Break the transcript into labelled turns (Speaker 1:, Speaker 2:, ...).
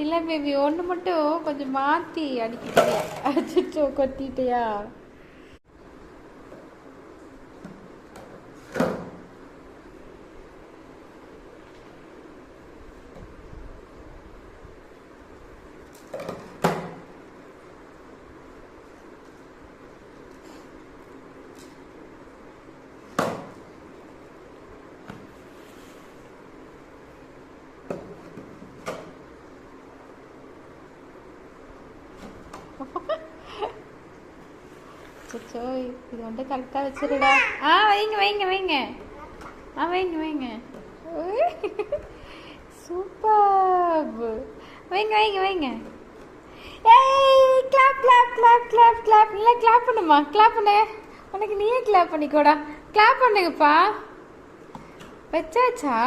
Speaker 1: இல்லை பேபி, ஒன்று மட்டும் கொஞ்சம் மாற்றி அடிக்கிட்டியா? அச்சோ, கொத்திட்டியா? அச்சோ, இது வந்து கரெக்டாக வச்சிருடா. வைங்க வைங்க வைங்க. வைங்க வைங்க. சூப்பர். வைங்க வைங்க வைங்க. ஏய், clap clap clap clap clap. இல்லை, கிளாப் பண்ணுமா? கிளாப் பண்ணு. உனக்கு நீயே கிளாப் பண்ணிக்கோடா. கிளாப் பண்ணுங்கப்பா. வச்சாச்சா?